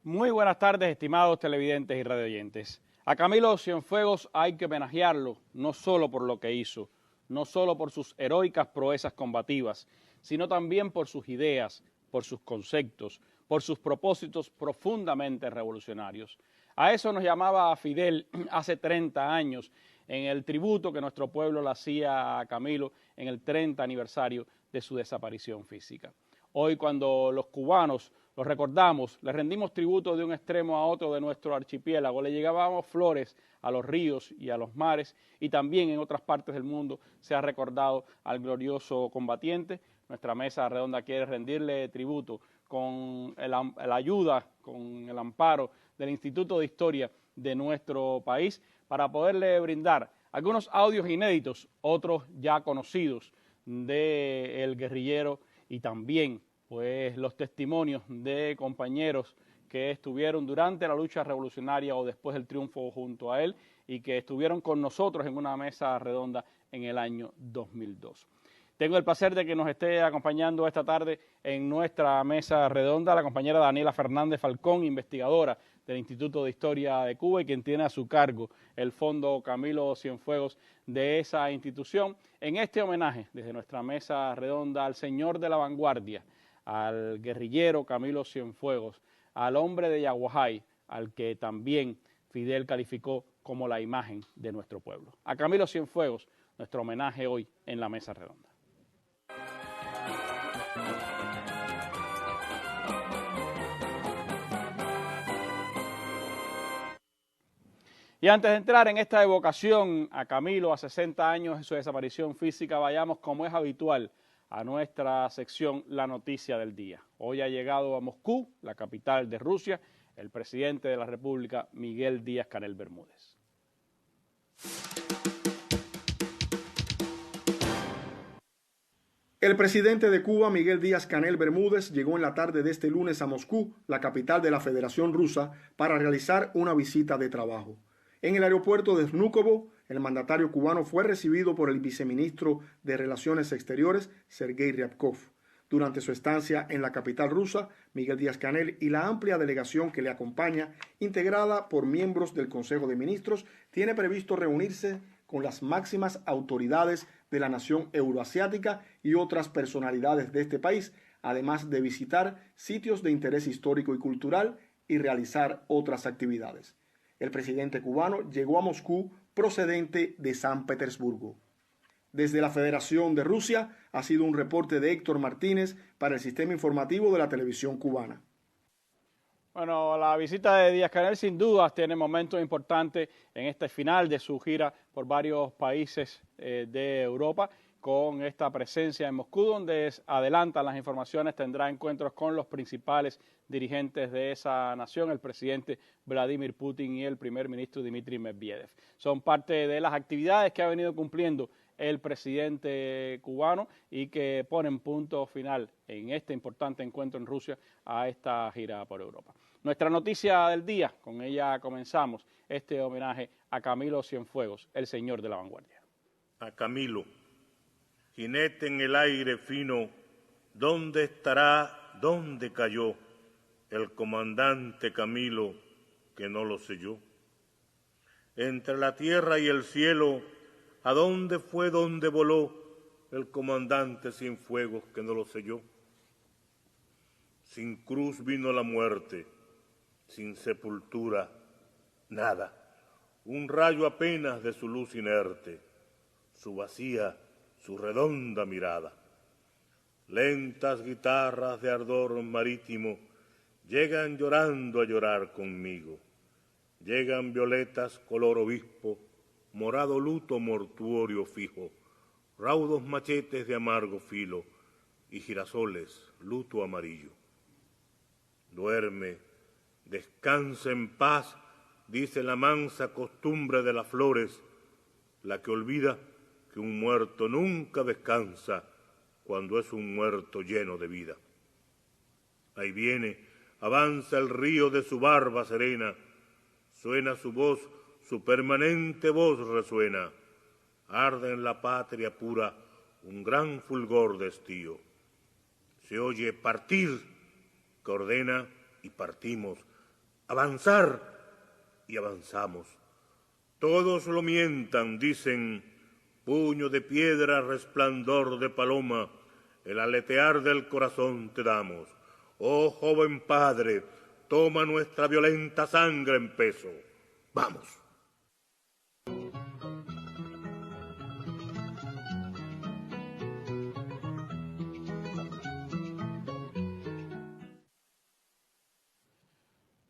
Muy buenas tardes, estimados televidentes y radioyentes. A Camilo Cienfuegos hay que homenajearlo no solo por lo que hizo, no solo por sus heroicas proezas combativas, sino también por sus ideas, por sus conceptos, por sus propósitos profundamente revolucionarios. A eso nos llamaba Fidel hace 30 años en el tributo que nuestro pueblo le hacía a Camilo en el 30 aniversario de su desaparición física. Hoy, cuando los cubanos los recordamos, les rendimos tributo de un extremo a otro de nuestro archipiélago, le llevábamos flores a los ríos y a los mares, y también en otras partes del mundo se ha recordado al glorioso combatiente. Nuestra mesa redonda quiere rendirle tributo con la ayuda, con el amparo del Instituto de Historia de nuestro país, para poderle brindar algunos audios inéditos, otros ya conocidos, del guerrillero, y también pues los testimonios de compañeros que estuvieron durante la lucha revolucionaria o después del triunfo junto a él y que estuvieron con nosotros en una mesa redonda en el año 2002. Tengo el placer de que nos esté acompañando esta tarde en nuestra mesa redonda la compañera Daniela Fernández Falcón, investigadora del Instituto de Historia de Cuba y quien tiene a su cargo el Fondo Camilo Cienfuegos de esa institución, en este homenaje desde nuestra mesa redonda al señor de la vanguardia, al guerrillero Camilo Cienfuegos, al hombre de Yaguajay, al que también Fidel calificó como la imagen de nuestro pueblo. A Camilo Cienfuegos, nuestro homenaje hoy en la mesa redonda. Y antes de entrar en esta evocación a Camilo a 60 años de su desaparición física, vayamos, como es habitual, a nuestra sección La Noticia del Día. Hoy ha llegado a Moscú, la capital de Rusia, el presidente de la República, Miguel Díaz-Canel Bermúdez. El presidente de Cuba, Miguel Díaz-Canel Bermúdez, llegó en la tarde de este lunes a Moscú, la capital de la Federación Rusa, para realizar una visita de trabajo. En el aeropuerto de Vnukovo, el mandatario cubano fue recibido por el viceministro de Relaciones Exteriores, Sergei Ryabkov. Durante su estancia en la capital rusa, Miguel Díaz-Canel y la amplia delegación que le acompaña, integrada por miembros del Consejo de Ministros, tiene previsto reunirse con las máximas autoridades de la nación euroasiática y otras personalidades de este país, además de visitar sitios de interés histórico y cultural y realizar otras actividades. El presidente cubano llegó a Moscú procedente de San Petersburgo. Desde la Federación de Rusia ha sido un reporte de Héctor Martínez para el Sistema Informativo de la Televisión Cubana. Bueno, la visita de Díaz-Canel sin dudas tiene momentos importantes en este final de su gira por varios países de Europa, con esta presencia en Moscú, donde adelantan las informaciones, tendrá encuentros con los principales dirigentes de esa nación, el presidente Vladimir Putin y el primer ministro Dmitry Medvedev. Son parte de las actividades que ha venido cumpliendo el presidente cubano y que ponen punto final en este importante encuentro en Rusia a esta gira por Europa. Nuestra noticia del día, con ella comenzamos este homenaje a Camilo Cienfuegos, el señor de la vanguardia. A Camilo, jinete en el aire fino, ¿dónde estará, dónde cayó el comandante Camilo que no lo sé yo? Entre la tierra y el cielo, ¿a dónde fue, dónde voló el comandante Cienfuegos que no lo sé yo? Sin cruz vino la muerte, sin sepultura, nada. Un rayo apenas de su luz inerte, su vacía, su redonda mirada. Lentas guitarras de ardor marítimo llegan llorando a llorar conmigo. Llegan violetas color obispo, morado luto mortuorio fijo, raudos machetes de amargo filo y girasoles luto amarillo. Duerme, descansa en paz, dice la mansa costumbre de las flores, la que olvida que un muerto nunca descansa cuando es un muerto lleno de vida. Ahí viene, avanza el río de su barba serena, suena su voz, su permanente voz resuena, arde en la patria pura un gran fulgor de estío. Se oye partir, que ordena y partimos, avanzar, y avanzamos. Todos lo mientan, dicen, puño de piedra, resplandor de paloma, el aletear del corazón te damos. Oh joven padre, toma nuestra violenta sangre en peso. Vamos.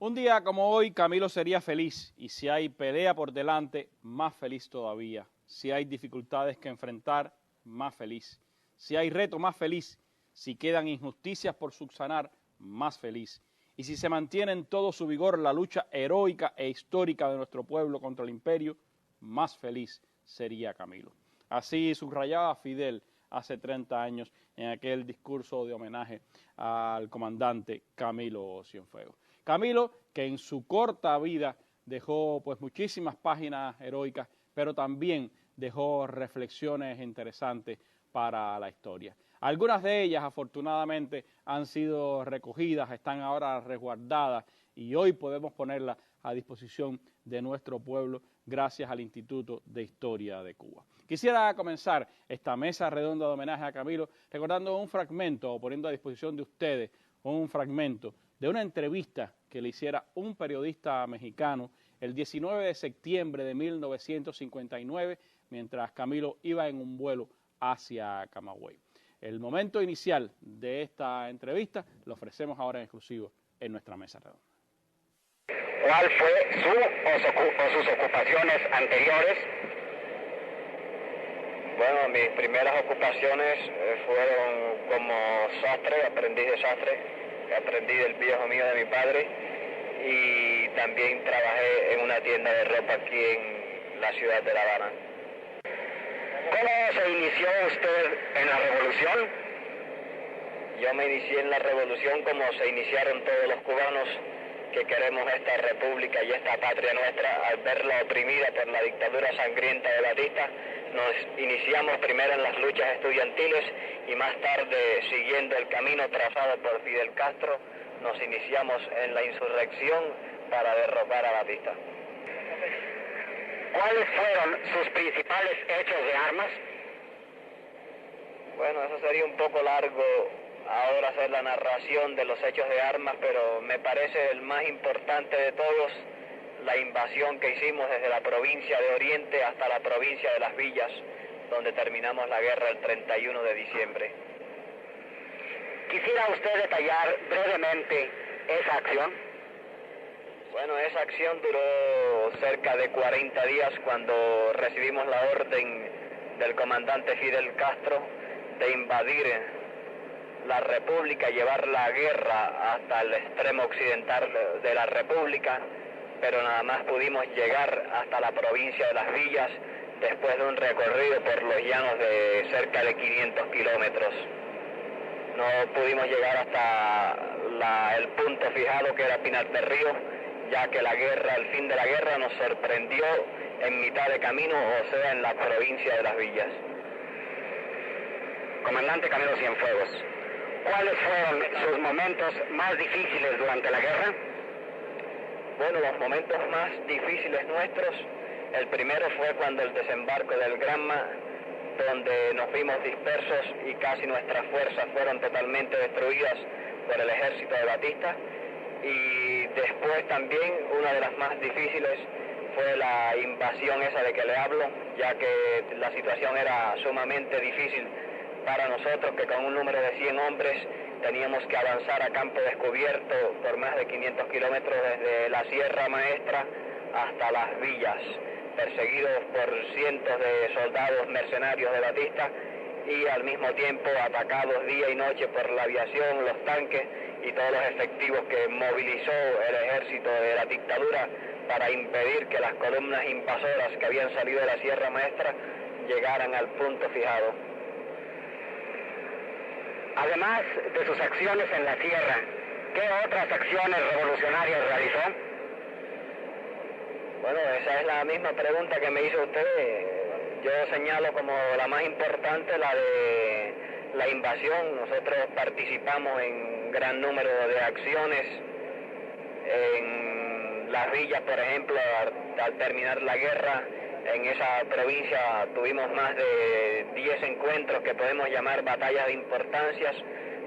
Un día como hoy, Camilo sería feliz, y si hay pelea por delante, más feliz todavía. Si hay dificultades que enfrentar, más feliz. Si hay reto, más feliz. Si quedan injusticias por subsanar, más feliz. Y si se mantiene en todo su vigor la lucha heroica e histórica de nuestro pueblo contra el imperio, más feliz sería Camilo. Así subrayaba Fidel hace 30 años en aquel discurso de homenaje al comandante Camilo Cienfuegos. Camilo, que en su corta vida dejó pues muchísimas páginas heroicas, pero también dejó reflexiones interesantes para la historia. Algunas de ellas, afortunadamente, han sido recogidas, están ahora resguardadas y hoy podemos ponerlas a disposición de nuestro pueblo gracias al Instituto de Historia de Cuba. Quisiera comenzar esta mesa redonda de homenaje a Camilo recordando un fragmento o poniendo a disposición de ustedes un fragmento de una entrevista que le hiciera un periodista mexicano el 19 de septiembre de 1959 mientras Camilo iba en un vuelo hacia Camagüey. El momento inicial de esta entrevista lo ofrecemos ahora en exclusivo en nuestra mesa redonda. ¿Cuál fue su o sus ocupaciones anteriores? Bueno, mis primeras ocupaciones fueron como sastre, aprendiz de sastre, aprendí del viejo mío de mi padre y también trabajé en una tienda de ropa aquí en la ciudad de La Habana. ¿Cómo se inició usted en la revolución? Yo me inicié en la revolución como se iniciaron todos los cubanos que queremos esta república y esta patria nuestra, al verla oprimida por la dictadura sangrienta de Batista. Nos iniciamos primero en las luchas estudiantiles y más tarde, siguiendo el camino trazado por Fidel Castro, nos iniciamos en la insurrección para derrocar a Batista. ¿Cuáles fueron sus principales hechos de armas? Bueno, eso sería un poco largo ahora hacer la narración de los hechos de armas, pero me parece el más importante de todos la invasión que hicimos desde la provincia de Oriente hasta la provincia de Las Villas, donde terminamos la guerra el 31 de diciembre. ¿Quisiera usted detallar brevemente esa acción? Bueno, esa acción duró cerca de 40 días cuando recibimos la orden del comandante Fidel Castro de invadir la República, llevar la guerra hasta el extremo occidental de la República, pero nada más pudimos llegar hasta la provincia de Las Villas después de un recorrido por los llanos de cerca de 500 kilómetros. No pudimos llegar hasta el punto fijado que era Pinar del Río, ya que la guerra, el fin de la guerra nos sorprendió en mitad de camino, o sea, en la provincia de Las Villas. Comandante Camilo Cienfuegos, ¿cuáles fueron sus momentos más difíciles durante la guerra? Bueno, los momentos más difíciles nuestros, el primero fue cuando el desembarco del Granma, donde nos vimos dispersos y casi nuestras fuerzas fueron totalmente destruidas por el ejército de Batista. Y después también una de las más difíciles fue la invasión esa de que le hablo, ya que la situación era sumamente difícil para nosotros, que con un número de 100 hombres teníamos que avanzar a campo descubierto por más de 500 kilómetros desde la Sierra Maestra hasta Las Villas, perseguidos por cientos de soldados mercenarios de Batista y al mismo tiempo atacados día y noche por la aviación, los tanques y todos los efectivos que movilizó el ejército de la dictadura para impedir que las columnas invasoras que habían salido de la Sierra Maestra llegaran al punto fijado. Además de sus acciones en la sierra, ¿qué otras acciones revolucionarias realizó? Bueno, esa es la misma pregunta que me hizo usted. Yo señalo como la más importante la de la invasión. Nosotros participamos en gran número de acciones En las villas, por ejemplo, al terminar la guerra, en esa provincia tuvimos más de 10 encuentros que podemos llamar batallas de importancias.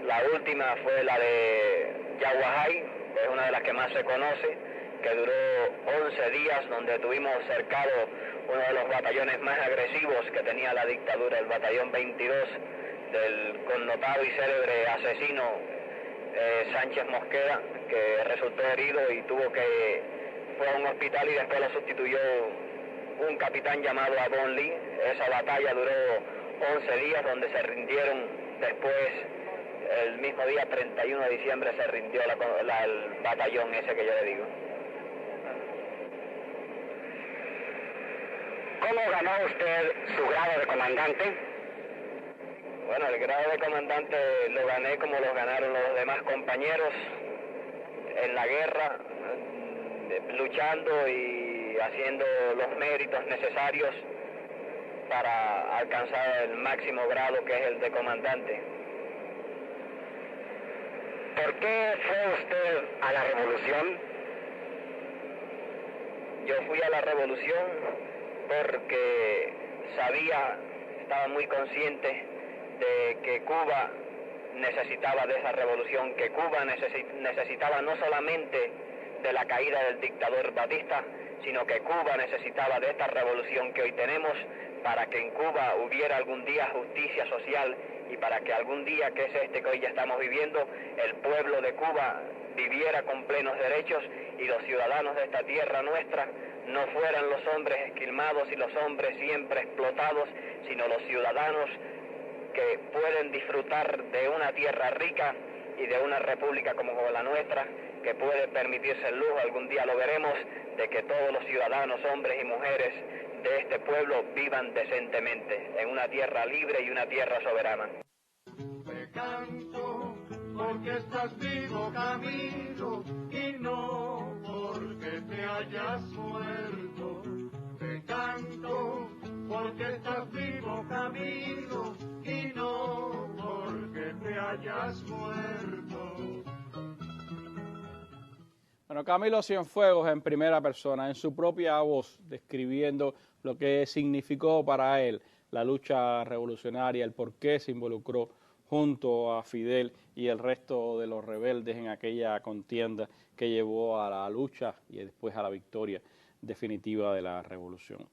La última fue la de Yaguajay, es una de las que más se conoce, que duró 11 días, donde tuvimos cercado uno de los batallones más agresivos que tenía la dictadura, el batallón 22 del connotado y célebre asesino Sánchez Mosquera, que resultó herido y fue a un hospital y después lo sustituyó un capitán llamado Abon Lee. Esa batalla duró 11 días, donde se rindieron después, el mismo día 31 de diciembre se rindió el batallón ese que yo le digo. ¿Cómo ganó usted su grado de comandante? Bueno, el grado de comandante lo gané como lo ganaron los demás compañeros en la guerra, luchando y haciendo los méritos necesarios para alcanzar el máximo grado, que es el de comandante. ¿Por qué fue usted a la revolución? Yo fui a la revolución porque estaba muy consciente de que Cuba necesitaba de esa revolución, que Cuba necesitaba no solamente de la caída del dictador Batista, sino que Cuba necesitaba de esta revolución que hoy tenemos para que en Cuba hubiera algún día justicia social y para que algún día, que es este que hoy ya estamos viviendo, el pueblo de Cuba viviera con plenos derechos y los ciudadanos de esta tierra nuestra no fueran los hombres esquilmados y los hombres siempre explotados, sino los ciudadanos que pueden disfrutar de una tierra rica y de una república como la nuestra, que puede permitirse el lujo, algún día lo veremos, de que todos los ciudadanos, hombres y mujeres de este pueblo vivan decentemente en una tierra libre y una tierra soberana. Te canto porque estás vivo, Camilo, y no porque te hayas muerto. Te canto porque estás vivo, Camilo, y no porque te hayas muerto. Bueno, Camilo Cienfuegos en primera persona, en su propia voz, describiendo lo que significó para él la lucha revolucionaria, el por qué se involucró junto a Fidel y el resto de los rebeldes en aquella contienda que llevó a la lucha y después a la victoria definitiva de la revolución.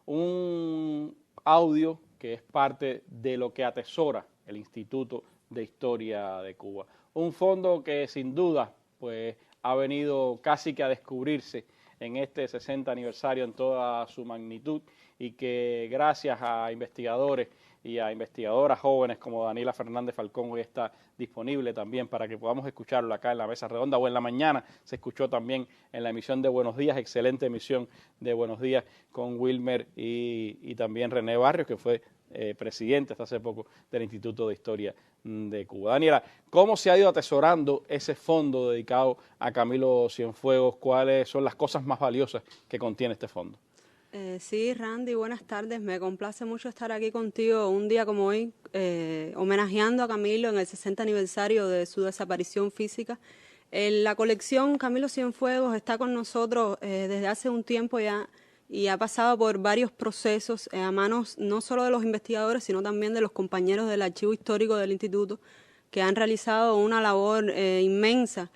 Un audio que es parte de lo que atesora el Instituto de Historia de Cuba. Un fondo que sin duda pues ha venido casi que a descubrirse en este 60 aniversario en toda su magnitud y que gracias a investigadores y a investigadoras jóvenes como Daniela Fernández Falcón hoy está disponible también para que podamos escucharlo acá en la Mesa Redonda, o en la mañana se escuchó también en la emisión de Buenos Días, excelente emisión de Buenos Días con Wilmer y también René Barrios, que fue presidente hasta hace poco del Instituto de Historia de Cuba. Daniela, ¿cómo se ha ido atesorando ese fondo dedicado a Camilo Cienfuegos? ¿Cuáles son las cosas más valiosas que contiene este fondo? Sí, Randy, buenas tardes. Me complace mucho estar aquí contigo un día como hoy, homenajeando a Camilo en el 60 aniversario de su desaparición física. La colección Camilo Cienfuegos está con nosotros desde hace un tiempo ya y ha pasado por varios procesos a manos no solo de los investigadores, sino también de los compañeros del Archivo Histórico del Instituto, que han realizado una labor inmensa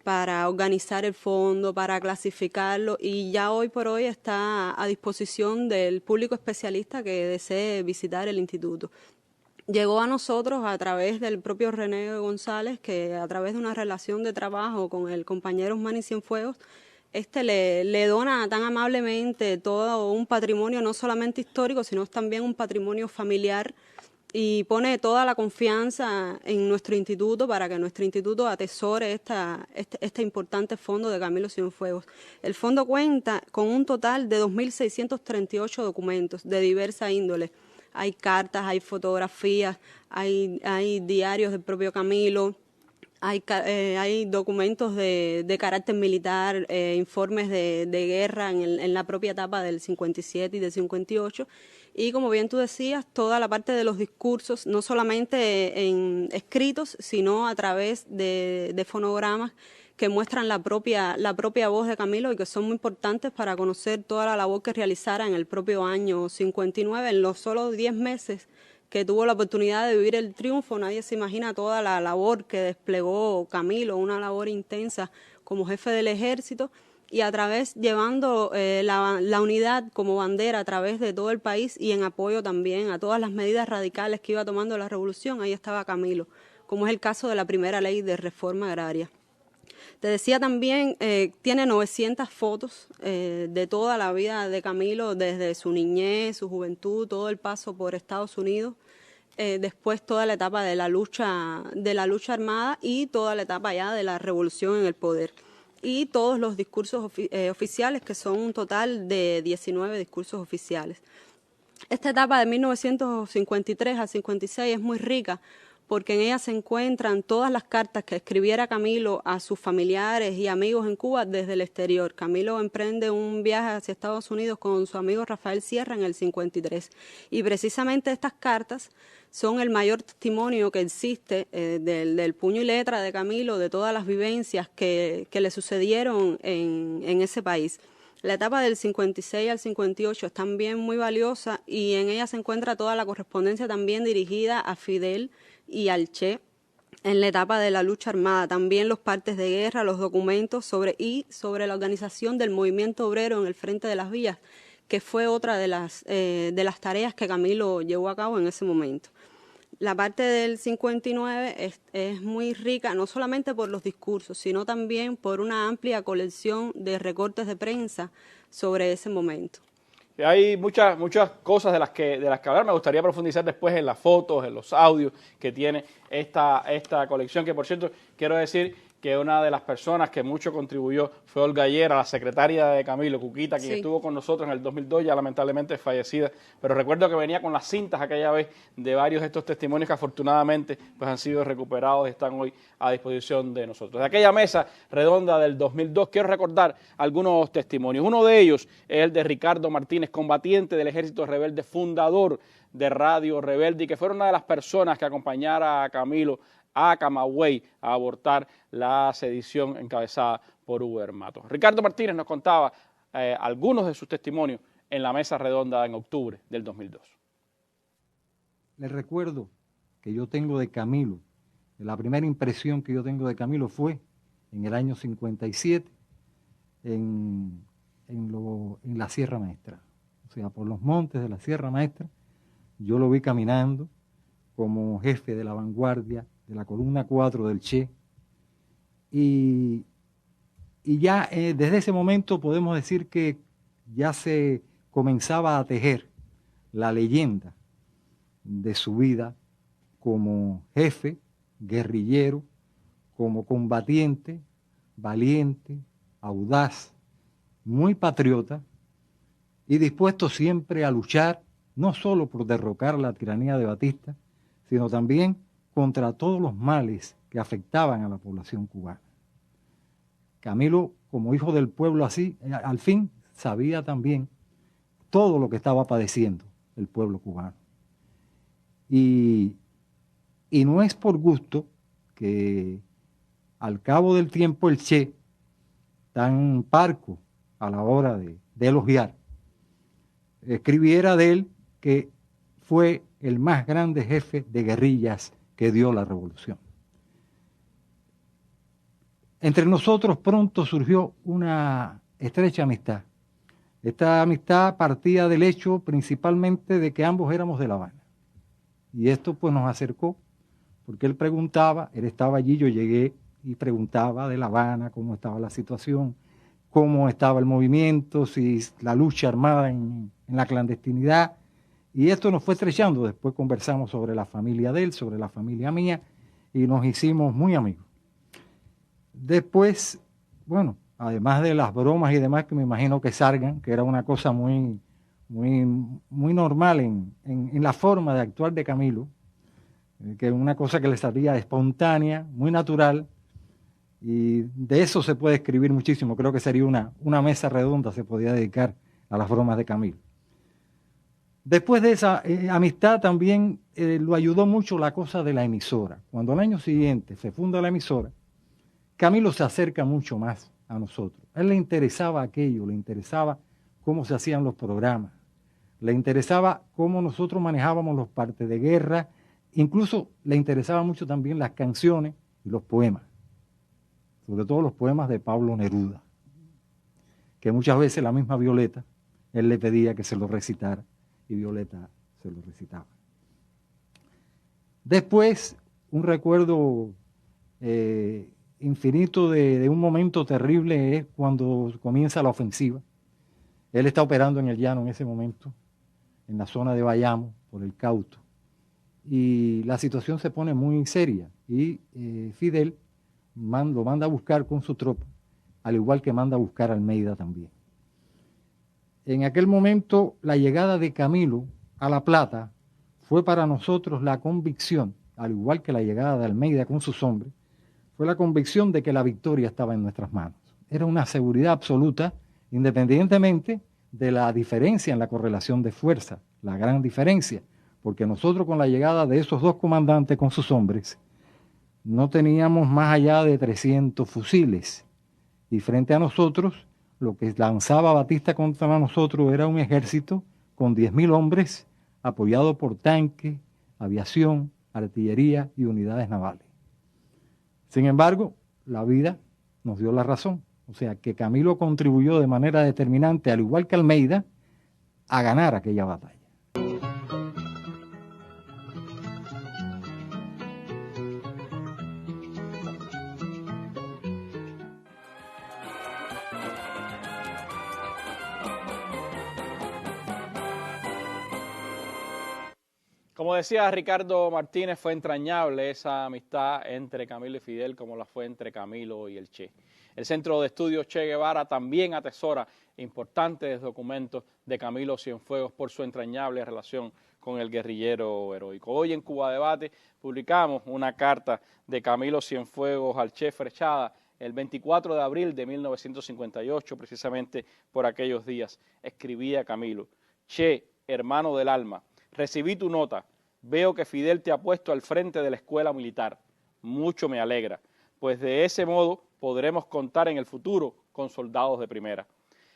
para organizar el fondo, para clasificarlo, y ya hoy por hoy está a disposición del público especialista que desee visitar el instituto. Llegó a nosotros a través del propio René González, que a través de una relación de trabajo con el compañero Manny Cienfuegos, le dona tan amablemente todo un patrimonio no solamente histórico, sino también un patrimonio familiar, y pone toda la confianza en nuestro instituto para que nuestro instituto atesore este importante fondo de Camilo Cienfuegos. El fondo cuenta con un total de 2.638 documentos de diversa índole. Hay cartas, hay fotografías, hay diarios del propio Camilo, hay documentos de carácter militar, informes de guerra en la propia etapa del 57 y del 58, y como bien tú decías, toda la parte de los discursos, no solamente en escritos, sino a través de fonogramas que muestran la propia voz de Camilo y que son muy importantes para conocer toda la labor que realizara en el propio año 59, en los solo 10 meses que tuvo la oportunidad de vivir el triunfo. Nadie se imagina toda la labor que desplegó Camilo, una labor intensa como jefe del ejército y a través, llevando la unidad como bandera a través de todo el país y en apoyo también a todas las medidas radicales que iba tomando la revolución. Ahí estaba Camilo, como es el caso de la primera ley de reforma agraria. Te decía también, tiene 900 fotos de toda la vida de Camilo, desde su niñez, su juventud, todo el paso por Estados Unidos, después toda la etapa de la lucha armada y toda la etapa ya de la revolución en el poder. Y todos los discursos oficiales, que son un total de 19 discursos oficiales. Esta etapa de 1953 al 56 es muy rica, porque en ella se encuentran todas las cartas que escribiera Camilo a sus familiares y amigos en Cuba desde el exterior. Camilo emprende un viaje hacia Estados Unidos con su amigo Rafael Sierra en el 53. Y precisamente estas cartas son el mayor testimonio que existe del puño y letra de Camilo, de todas las vivencias que le sucedieron en ese país. La etapa del 56 al 58 es también muy valiosa y en ella se encuentra toda la correspondencia también dirigida a Fidel y al Che en la etapa de la lucha armada, también los partes de guerra, los documentos sobre la organización del movimiento obrero en el Frente de las Villas, que fue otra de las tareas que Camilo llevó a cabo en ese momento. La parte del 59 es muy rica, no solamente por los discursos, sino también por una amplia colección de recortes de prensa sobre ese momento. Hay muchas cosas de las que hablar. Me gustaría profundizar después en las fotos, en los audios que tiene esta colección, que por cierto quiero decir que una de las personas que mucho contribuyó fue Olga Llera, la secretaria de Camilo, Cuquita, quien estuvo con nosotros en el 2002, ya lamentablemente fallecida, pero recuerdo que venía con las cintas aquella vez de varios de estos testimonios que afortunadamente pues han sido recuperados y están hoy a disposición de nosotros. De aquella mesa redonda del 2002 quiero recordar algunos testimonios. Uno de ellos es el de Ricardo Martínez, combatiente del Ejército Rebelde, fundador de Radio Rebelde y que fue una de las personas que acompañara a Camilo a Camagüey a abortar la sedición encabezada por Hugo Hermato. Ricardo Martínez nos contaba algunos de sus testimonios en la mesa redonda en octubre del 2002. Les recuerdo que yo tengo de Camilo, la primera impresión que yo tengo de Camilo fue en el año 57 en la Sierra Maestra, o sea, por los montes de la Sierra Maestra. Yo lo vi caminando como jefe de la vanguardia de la columna 4 del Che, y ya desde ese momento podemos decir que ya se comenzaba a tejer la leyenda de su vida como jefe, guerrillero, como combatiente, valiente, audaz, muy patriota y dispuesto siempre a luchar, no solo por derrocar la tiranía de Batista, sino también contra todos los males que afectaban a la población cubana. Camilo, como hijo del pueblo así, al fin sabía también todo lo que estaba padeciendo el pueblo cubano. Y no es por gusto que al cabo del tiempo el Che, tan parco a la hora de elogiar, escribiera de él que fue el más grande jefe de guerrillas que dio la revolución. Entre nosotros pronto surgió una estrecha amistad. Esta amistad partía del hecho principalmente de que ambos éramos de La Habana. Y esto pues nos acercó, porque él preguntaba, él estaba allí, yo llegué y preguntaba de La Habana, cómo estaba la situación, cómo estaba el movimiento, si la lucha armada en la clandestinidad. Y esto nos fue estrechando. Después conversamos sobre la familia de él, sobre la familia mía, y nos hicimos muy amigos. Después, bueno, además de las bromas y demás que me imagino que salgan, que era una cosa muy normal en la forma de actuar de Camilo, que es una cosa que le salía espontánea, muy natural, y de eso se puede escribir muchísimo. Creo que sería una mesa redonda, se podía dedicar a las bromas de Camilo. Después de esa amistad también lo ayudó mucho la cosa de la emisora. Cuando al año siguiente se funda la emisora, Camilo se acerca mucho más a nosotros. A él le interesaba aquello, le interesaba cómo se hacían los programas, le interesaba cómo nosotros manejábamos los partes de guerra, incluso le interesaba mucho también las canciones y los poemas, sobre todo los poemas de Pablo Neruda, que muchas veces la misma Violeta, él le pedía que se los recitara y Violeta se los recitaba. Después, un recuerdo infinito de un momento terrible es cuando comienza la ofensiva. Él está operando en el llano en ese momento, en la zona de Bayamo, por el Cauto, y la situación se pone muy seria, y Fidel lo manda a buscar con su tropa, al igual que manda a buscar a Almeida también. En aquel momento, la llegada de Camilo a La Plata fue para nosotros la convicción, al igual que la llegada de Almeida con sus hombres, fue la convicción de que la victoria estaba en nuestras manos. Era una seguridad absoluta, independientemente de la diferencia en la correlación de fuerza, la gran diferencia, porque nosotros con la llegada de esos dos comandantes con sus hombres, no teníamos más allá de 300 fusiles, y frente a nosotros, lo que lanzaba Batista contra nosotros era un ejército con 10.000 hombres, apoyado por tanques, aviación, artillería y unidades navales. Sin embargo, la vida nos dio la razón. O sea, que Camilo contribuyó de manera determinante, al igual que Almeida, a ganar aquella batalla. Como decía Ricardo Martínez, fue entrañable esa amistad entre Camilo y Fidel, como la fue entre Camilo y el Che. El Centro de Estudios Che Guevara también atesora importantes documentos de Camilo Cienfuegos por su entrañable relación con el guerrillero heroico. Hoy en Cuba Debate publicamos una carta de Camilo Cienfuegos al Che Frechada el 24 de abril de 1958, precisamente por aquellos días. Escribía Camilo: Che, hermano del alma, recibí tu nota, veo que Fidel te ha puesto al frente de la escuela militar. Mucho me alegra, pues de ese modo podremos contar en el futuro con soldados de primera.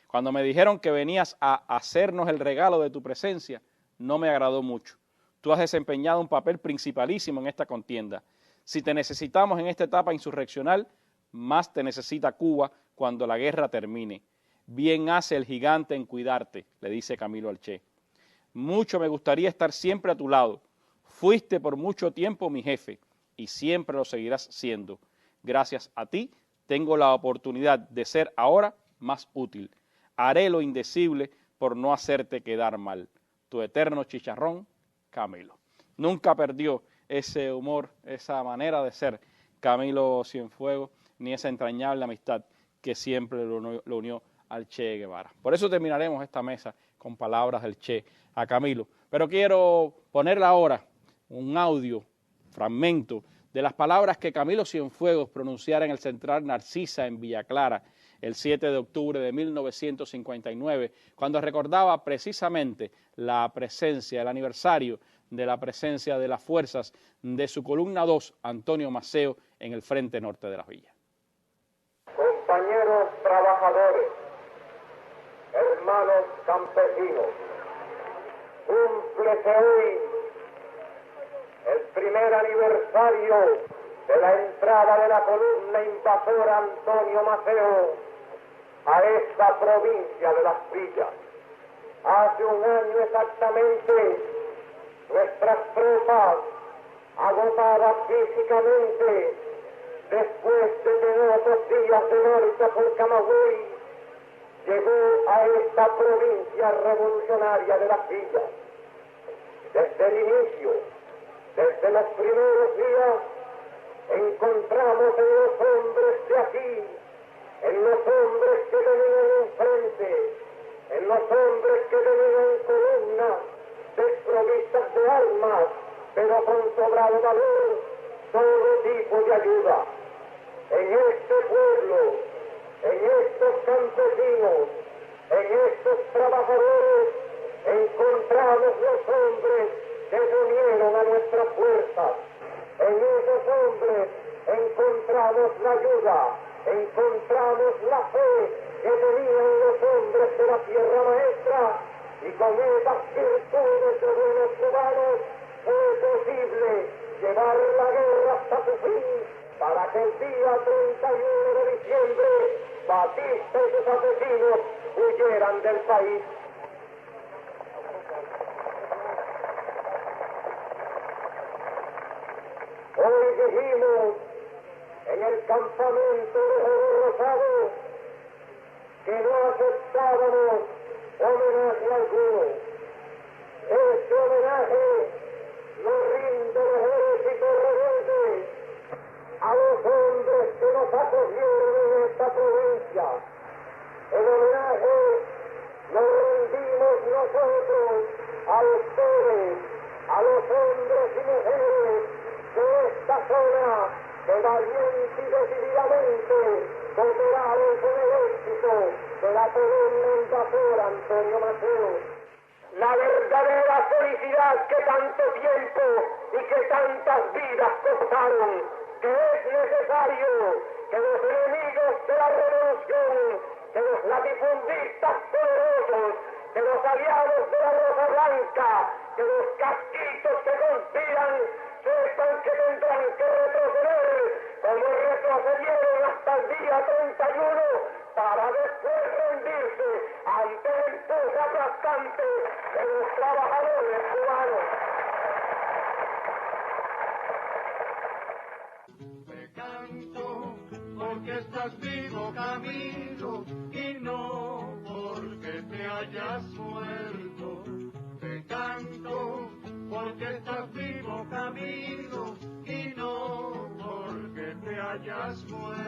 Cuando me dijeron que venías a hacernos el regalo de tu presencia, no me agradó mucho. Tú has desempeñado un papel principalísimo en esta contienda. Si te necesitamos en esta etapa insurreccional, más te necesita Cuba cuando la guerra termine. Bien hace el gigante en cuidarte, le dice Camilo al Che. Mucho me gustaría estar siempre a tu lado. Fuiste por mucho tiempo mi jefe y siempre lo seguirás siendo. Gracias a ti tengo la oportunidad de ser ahora más útil. Haré lo indecible por no hacerte quedar mal. Tu eterno chicharrón, Camilo. Nunca perdió ese humor, esa manera de ser Camilo Cienfuegos, ni esa entrañable amistad que siempre lo unió al Che Guevara. Por eso terminaremos esta mesa con palabras del Che a Camilo. Pero quiero ponerle ahora un audio, fragmento, de las palabras que Camilo Cienfuegos pronunciara en el Central Narcisa en Villa Clara el 7 de octubre de 1959, cuando recordaba precisamente la presencia, el aniversario de la presencia de las fuerzas de su columna 2, Antonio Maceo, en el frente norte de las villas. Compañeros trabajadores, hermanos campesinos, cúmplese hoy el primer aniversario de la entrada de la columna invasora Antonio Maceo a esta provincia de Las Villas. Hace un año exactamente, nuestras tropas, agotadas físicamente, después de tener otros días de marcha por Camagüey, llegó a esta provincia revolucionaria de Las Villas. Desde el inicio, desde los primeros días, encontramos en los hombres de aquí, en los hombres que venían enfrente, en los hombres que venían en columnas, desprovistas de armas, pero con sobrado valor, todo tipo de ayuda. En este pueblo, en estos campesinos, en estos trabajadores, encontramos los hombres que se unieron a nuestras fuerzas. En esos hombres encontramos la ayuda con esas virtudes de buenos cubanos fue posible llevar la guerra hasta su fin para que el día 31 de diciembre Batista y sus asesinos huyeran del país. Hoy dijimos en el campamento de Oro Rosado que no aceptábamos homenaje alguno. Este homenaje lo rinde el ejército rebelde a los hombres que nos acogieron en esta provincia. El homenaje lo rendimos nosotros a ustedes, a los hombres y mujeres de esta zona que valiente y decididamente cooperaron con el éxito de la columna invasora Antonio Maceo. La verdadera felicidad que tanto tiempo y que tantas vidas costaron, que es necesario que los enemigos de la revolución, que los latifundistas poderosos, que los aliados de la Rosa Blanca, que los casquitos que conspiran, sepan que tendrán que retroceder, como retrocedieron hasta el día 31, para después rendirse ante el empuje aplastante de los trabajadores cubanos. Te canto porque estás vivo, Camilo, y no porque te hayas muerto. Te canto porque estás vivo, Camilo, y no porque te hayas muerto.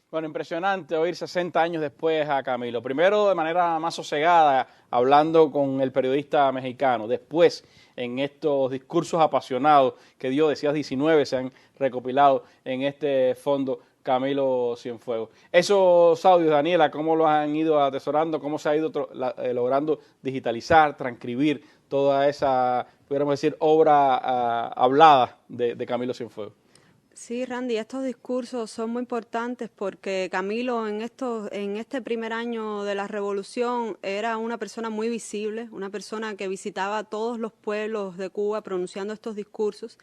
Bueno, impresionante oír 60 años después a Camilo. Primero de manera más sosegada, hablando con el periodista mexicano. Después, en estos discursos apasionados que dio, decías 19, se han recopilado en este fondo Camilo Cienfuegos. Esos audios, Daniela, ¿cómo los han ido atesorando? ¿Cómo se ha ido logrando digitalizar, transcribir toda esa, pudiéramos decir, obra hablada de Camilo Cienfuegos? Sí, Randy, estos discursos son muy importantes porque Camilo en este primer año de la revolución era una persona muy visible, una persona que visitaba todos los pueblos de Cuba pronunciando estos discursos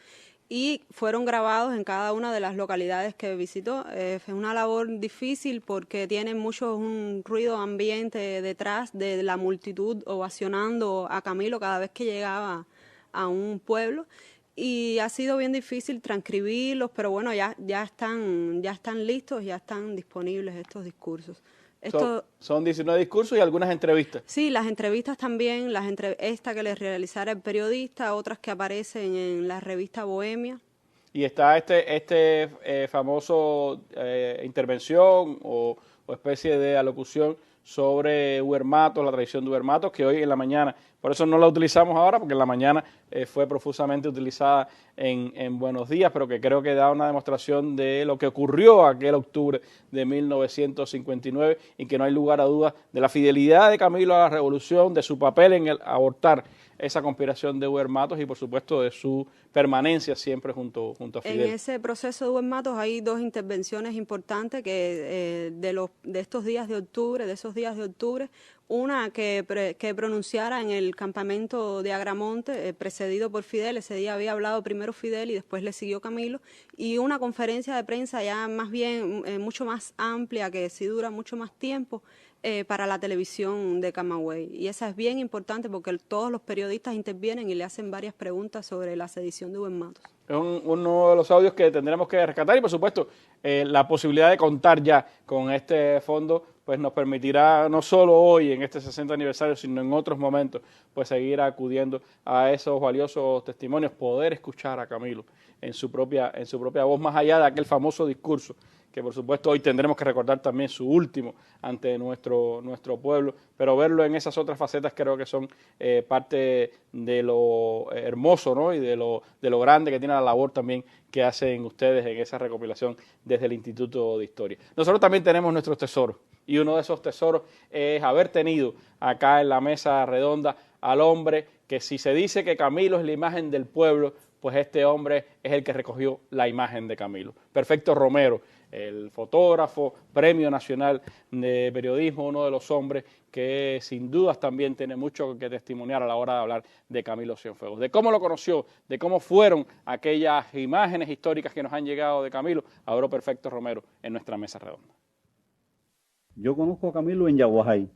y fueron grabados en cada una de las localidades que visitó. Es una labor difícil porque tiene un ruido ambiente detrás de la multitud ovacionando a Camilo cada vez que llegaba a un pueblo. Y ha sido bien difícil transcribirlos, pero bueno, ya están listos, ya están disponibles estos discursos. Son 19 discursos y algunas entrevistas. Sí, las entrevistas también, esta que les realizara el periodista, otras que aparecen en la revista Bohemia. Y está famoso intervención o especie de alocución sobre Huber Matos, la tradición de Huber Matos, que hoy en la mañana, por eso no la utilizamos ahora, porque en la mañana fue profusamente utilizada en Buenos Días, pero que creo que da una demostración de lo que ocurrió aquel octubre de 1959 y que no hay lugar a dudas de la fidelidad de Camilo a la revolución, de su papel en el abortar esa conspiración de Huber Matos y por supuesto de su permanencia siempre junto a Fidel. En ese proceso de Huber Matos hay dos intervenciones importantes que de esos días de octubre, una que pronunciara en el campamento de Agramonte, precedido por Fidel. Ese día había hablado primero Fidel y después le siguió Camilo, y una conferencia de prensa ya más bien mucho más amplia, que sí dura mucho más tiempo, para la televisión de Camagüey. Y esa es bien importante porque todos los periodistas intervienen y le hacen varias preguntas sobre la sedición de Huber Matos. Es uno de los audios que tendremos que rescatar y, por supuesto, la posibilidad de contar ya con este fondo pues nos permitirá no solo hoy en este 60 aniversario, sino en otros momentos, pues seguir acudiendo a esos valiosos testimonios, poder escuchar a Camilo en su propia voz, más allá de aquel famoso discurso que por supuesto hoy tendremos que recordar también su último ante nuestro pueblo, pero verlo en esas otras facetas creo que son parte de lo hermoso, ¿no? Y de lo grande que tiene la labor también que hacen ustedes en esa recopilación desde el Instituto de Historia. Nosotros también tenemos nuestros tesoros y uno de esos tesoros es haber tenido acá en la mesa redonda al hombre que, si se dice que Camilo es la imagen del pueblo, pues este hombre es el que recogió la imagen de Camilo. Perfecto Romero, el fotógrafo, Premio Nacional de Periodismo, uno de los hombres que sin dudas también tiene mucho que testimoniar a la hora de hablar de Camilo Cienfuegos, de cómo lo conoció, de cómo fueron aquellas imágenes históricas que nos han llegado de Camilo. Habló Perfecto Romero en nuestra mesa redonda. Yo conozco a Camilo en Yaguajay.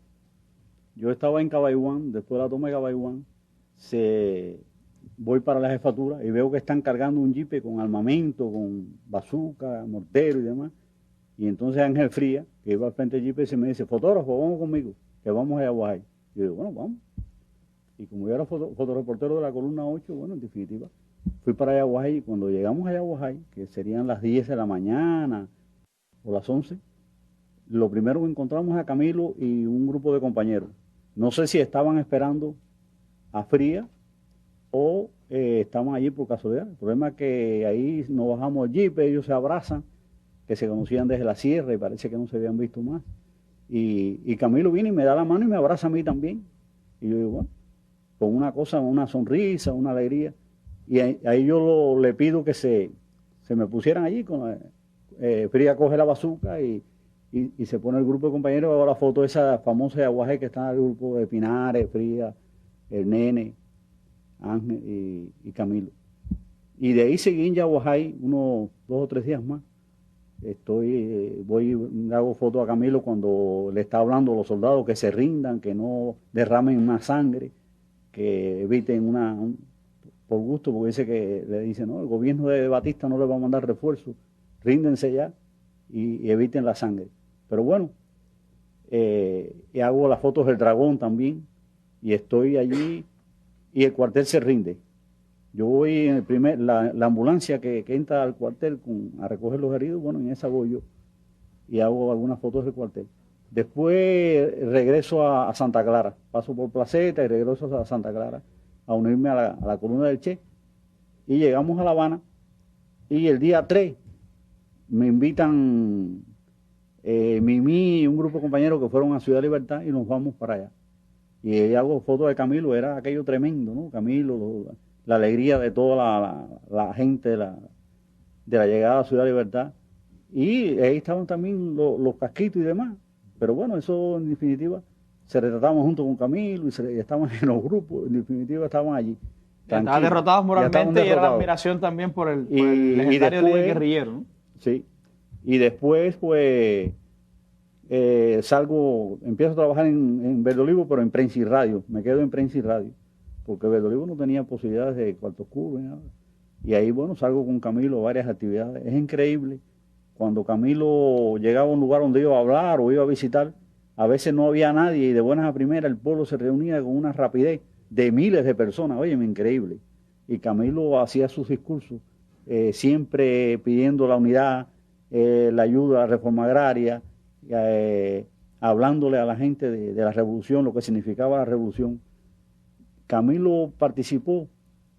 Yo estaba en Cabaiguán, después de la toma de Cabaiguán, voy para la jefatura y veo que están cargando un jipe con armamento, con bazooka, mortero y demás. Y entonces Ángel Fría, que iba al frente del jipe, se me dice, fotógrafo, vamos conmigo, que vamos a Yaguajay. Y yo digo, bueno, vamos. Y como yo era fotoreportero de la columna 8, bueno, en definitiva, fui para Yaguajay y cuando llegamos a Yaguajay, que serían las 10 de la mañana o las 11, lo primero que encontramos a Camilo y un grupo de compañeros. No sé si estaban esperando a Fría o estaban allí por casualidad. El problema es que ahí nos bajamos el jeep, ellos se abrazan, que se conocían desde la sierra y parece que no se habían visto más. Y Camilo viene y me da la mano y me abraza a mí también. Y yo digo, bueno, con una cosa, una sonrisa, una alegría. Y ahí yo le pido que se me pusieran allí. Fría coge la bazooka y se pone el grupo de compañeros. Veo la foto esa famosa de Aguajé que está el grupo de Pinares, Fría, el Nene, Ángel y Camilo. Y de ahí seguí en Yaguajay unos 2 o 3 días más. Hago fotos a Camilo cuando le está hablando a los soldados que se rindan, que no derramen más sangre, que eviten por gusto, porque dice que le dice, no, el gobierno de Batista no le va a mandar refuerzos, ríndense ya y eviten la sangre. Pero bueno, y hago las fotos del dragón también, y estoy allí y el cuartel se rinde. Yo voy en la ambulancia que entra al cuartel a recoger los heridos, bueno, en esa voy yo y hago algunas fotos del cuartel. Después regreso a Santa Clara, paso por Placeta y regreso a Santa Clara a unirme a la columna del Che, y llegamos a La Habana y el día 3 me invitan Mimi y un grupo de compañeros que fueron a Ciudad Libertad y nos vamos para allá. Y ahí hago fotos de Camilo, era aquello tremendo, ¿no? Camilo, la alegría de toda la gente de la llegada a Ciudad Libertad. Y ahí estaban también los casquitos y demás. Pero bueno, eso en definitiva, se retrataban junto con Camilo y estaban en los grupos, en definitiva estaban allí. Estaban derrotados moralmente y era la admiración también por el legendario líder guerrillero, ¿no? Sí, y después pues empiezo a trabajar en Verde Olivo, pero en prensa y radio, me quedo en prensa y radio, porque Verde Olivo no tenía posibilidades de cuarto oscuro ni nada. Y ahí, bueno, salgo con Camilo a varias actividades. Es increíble, cuando Camilo llegaba a un lugar donde iba a hablar o iba a visitar, a veces no había nadie y de buenas a primeras el pueblo se reunía con una rapidez de miles de personas, óyeme, increíble. Y Camilo hacía sus discursos, siempre pidiendo la unidad, la ayuda a la reforma agraria, hablándole a la gente de la revolución, lo que significaba la revolución. Camilo participó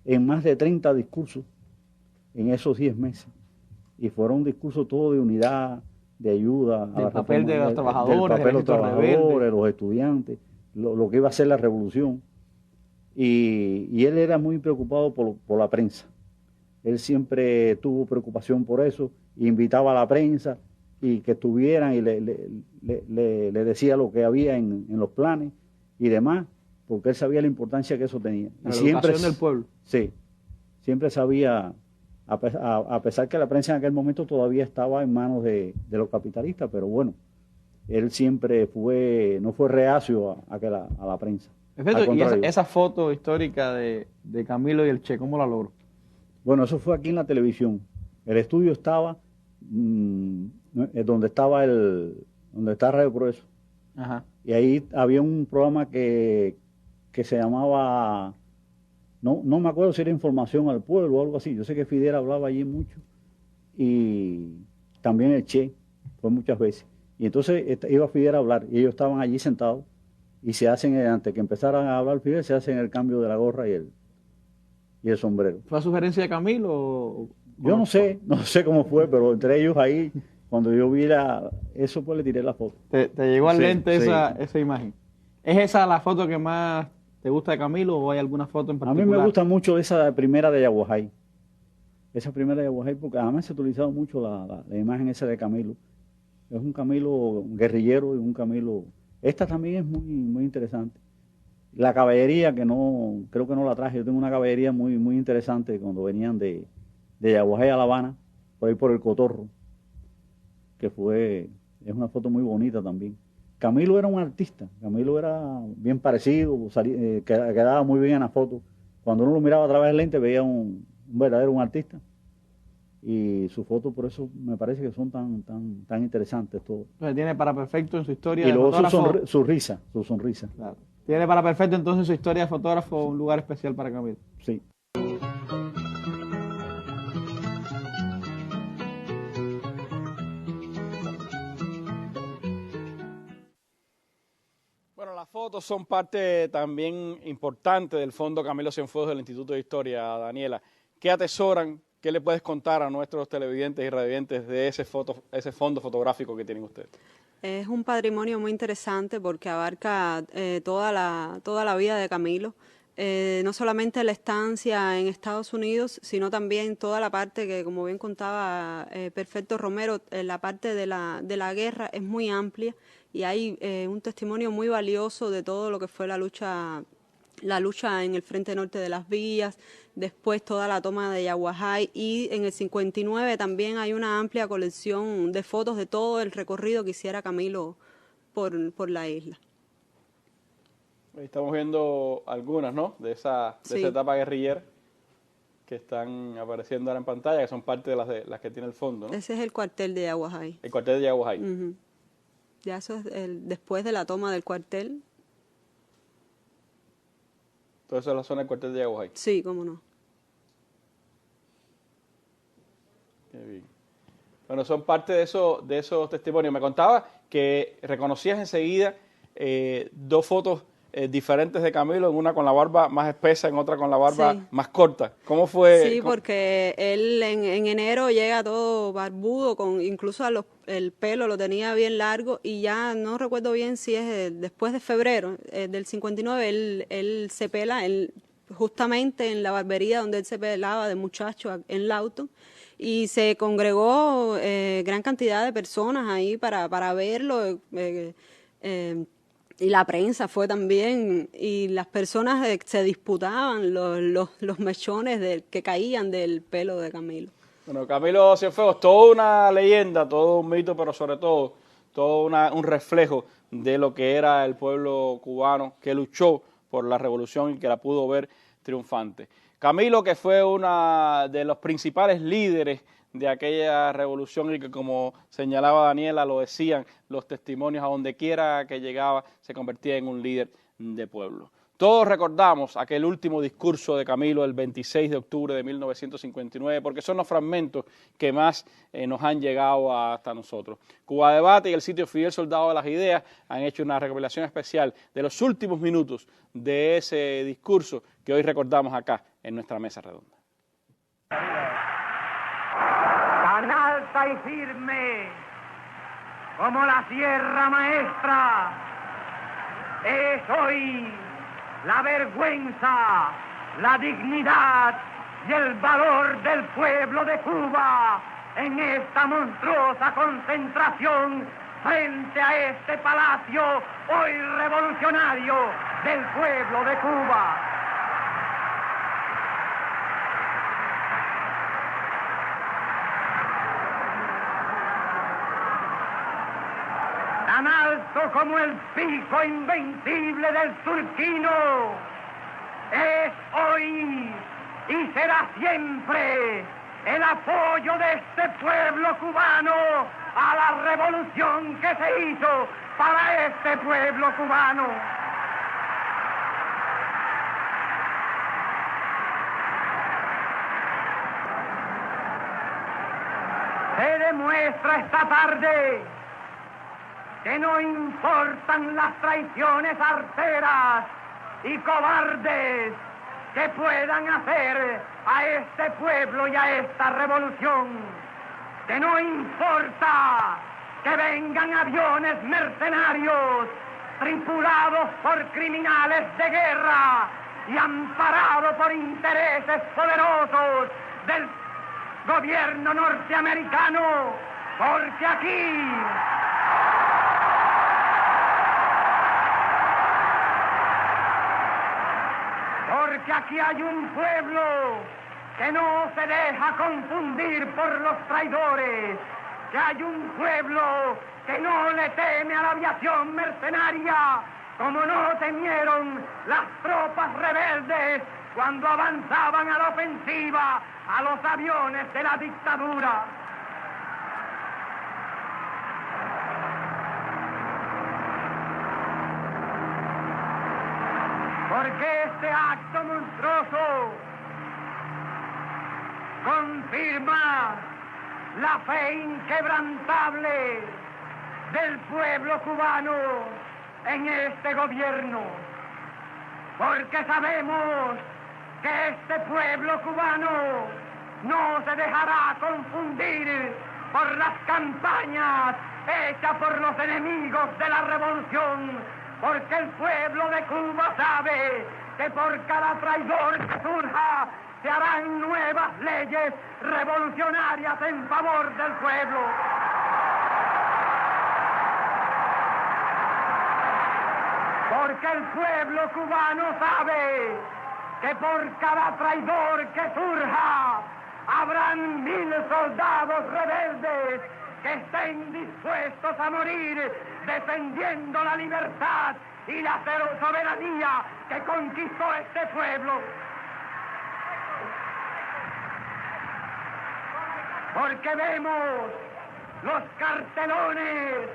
en más de 30 discursos en esos 10 meses. Y fueron discursos todos de unidad, de ayuda a la papel reforma, de los trabajadores, del papel de los trabajadores, los estudiantes, lo que iba a ser la revolución. Y él era muy preocupado por la prensa. Él siempre tuvo preocupación por eso, invitaba a la prensa y que estuvieran y le decía lo que había en los planes y demás, porque él sabía la importancia que eso tenía. La educación del pueblo. Sí, siempre sabía, a pesar que la prensa en aquel momento todavía estaba en manos de los capitalistas, pero bueno, él siempre no fue reacio a la prensa. Perfecto, y esa foto histórica de Camilo y el Che, ¿cómo la logró? Bueno, eso fue aquí en la televisión. El estudio estaba donde está Radio Progreso. Ajá. Y ahí había un programa que se llamaba, no me acuerdo si era Información al Pueblo o algo así. Yo sé que Fidel hablaba allí mucho. Y también el Che, fue muchas veces. Y entonces iba Fidel a hablar y ellos estaban allí sentados y se hacen, antes que empezaran a hablar Fidel, se hacen el cambio de la gorra y el sombrero. ¿Fue a sugerencia de Camilo? Yo no sé cómo fue, pero entre ellos ahí, cuando yo vi eso, pues le tiré la foto. ¿Te llegó al lente esa imagen? ¿Es esa la foto que más te gusta de Camilo o hay alguna foto en particular? A mí me gusta mucho esa primera de Yaguajay. esa primera Yaguajay, porque además se ha utilizado mucho la imagen esa de Camilo. Es un Camilo guerrillero y un Camilo... Esta también es muy interesante. La caballería, que no, creo que no la traje, yo tengo una caballería muy interesante cuando venían de Yaguajay a La Habana, por ahí por el Cotorro, que es una foto muy bonita también. Camilo era un artista, Camilo era bien parecido, quedaba muy bien en la foto. Cuando uno lo miraba a través del lente veía un verdadero artista. Y sus fotos por eso me parece que son tan interesantes todos. Tiene para perfecto en su historia y luego su sonrisa. Claro. Tiene para perfecto entonces su historia de fotógrafo un lugar especial para Camilo. Sí. Bueno, las fotos son parte también importante del Fondo Camilo Cienfuegos del Instituto de Historia, Daniela. ¿Qué atesoran? ¿Qué le puedes contar a nuestros televidentes y radiovidentes de ese fondo fotográfico que tienen ustedes? Es un patrimonio muy interesante porque abarca toda la vida de Camilo, no solamente la estancia en Estados Unidos, sino también toda la parte que, como bien contaba Perfecto Romero, la parte de la guerra es muy amplia y hay un testimonio muy valioso de todo lo que fue la lucha en el frente norte de las Villas, después toda la toma de Yaguajay y en el 59 también hay una amplia colección de fotos de todo el recorrido que hiciera Camilo por la isla. Estamos viendo algunas, ¿no?, de esa etapa guerrillera que están apareciendo ahora en pantalla, que son parte de las que tiene el fondo, ¿no? Ese es el cuartel de Yaguajay. El cuartel de Yaguajay. Ya eso es después de la toma del cuartel. ¿Todo eso es la zona del cuartel de Yaguajay? Sí, cómo no. Qué bien. Bueno, son parte de esos testimonios. Me contaba que reconocías enseguida dos fotos diferentes de Camilo, en una con la barba más espesa, en otra con la barba más corta. ¿Cómo fue? Sí, porque él en enero llega todo barbudo, incluso el pelo lo tenía bien largo y ya no recuerdo bien si es después de febrero del 59, él se pela justamente en la barbería donde él se pelaba de muchacho en Lawton y se congregó gran cantidad de personas ahí para verlo. Y la prensa fue también, y las personas se disputaban los mechones que caían del pelo de Camilo. Bueno, Camilo Cienfuegos, toda una leyenda, todo un mito, pero sobre todo un reflejo de lo que era el pueblo cubano que luchó por la revolución y que la pudo ver triunfante. Camilo, que fue uno de los principales líderes de aquella revolución y que, como señalaba Daniela, lo decían los testimonios, a donde quiera que llegaba se convertía en un líder de pueblo. Todos recordamos aquel último discurso de Camilo el 26 de octubre de 1959 porque son los fragmentos que más nos han llegado hasta nosotros. Cuba Debate y el sitio Fidel Soldado de las Ideas han hecho una recopilación especial de los últimos minutos de ese discurso que hoy recordamos acá en nuestra mesa redonda. Tan alta y firme como la Sierra Maestra es hoy la vergüenza, la dignidad y el valor del pueblo de Cuba en esta monstruosa concentración frente a este palacio hoy revolucionario del pueblo de Cuba. Tan alto como el pico invencible del Turquino, es hoy y será siempre el apoyo de este pueblo cubano a la revolución que se hizo para este pueblo cubano. Se demuestra esta tarde que no importan las traiciones arteras y cobardes que puedan hacer a este pueblo y a esta revolución, que no importa que vengan aviones mercenarios tripulados por criminales de guerra y amparados por intereses poderosos del gobierno norteamericano, porque aquí hay un pueblo que no se deja confundir por los traidores, que hay un pueblo que no le teme a la aviación mercenaria, como no temieron las tropas rebeldes cuando avanzaban a la ofensiva a los aviones de la dictadura. Porque este acto monstruoso confirma la fe inquebrantable del pueblo cubano en este gobierno, porque sabemos que este pueblo cubano no se dejará confundir por las campañas hechas por los enemigos de la revolución, porque el pueblo de Cuba sabe que por cada traidor que surja se harán nuevas leyes revolucionarias en favor del pueblo. Porque el pueblo cubano sabe que por cada traidor que surja habrán 1000 soldados rebeldes que estén dispuestos a morir defendiendo la libertad y la soberanía que conquistó este pueblo. Porque vemos los cartelones